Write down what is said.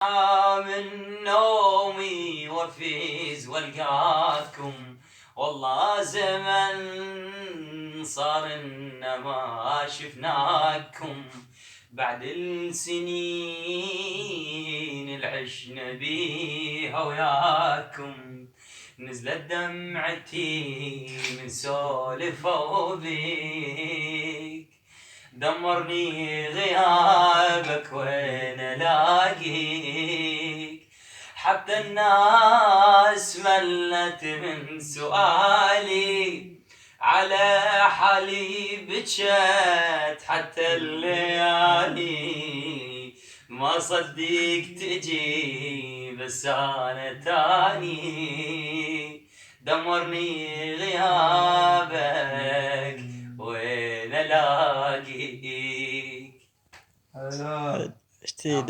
من نومي وفيز والقاكم، والله زمن صار إن ما شفناكم. بعد السنين العشنا بيها وياكم، نزلت دمعتي من سولفوا بيك. دمرني غيابك وين الاقيك، حتى الناس ملت من سؤالي، على حالي بجت حتى الليالي. ما صدق تجي بس انا تاني، دمرني غيابك وين الاقيك. اشتي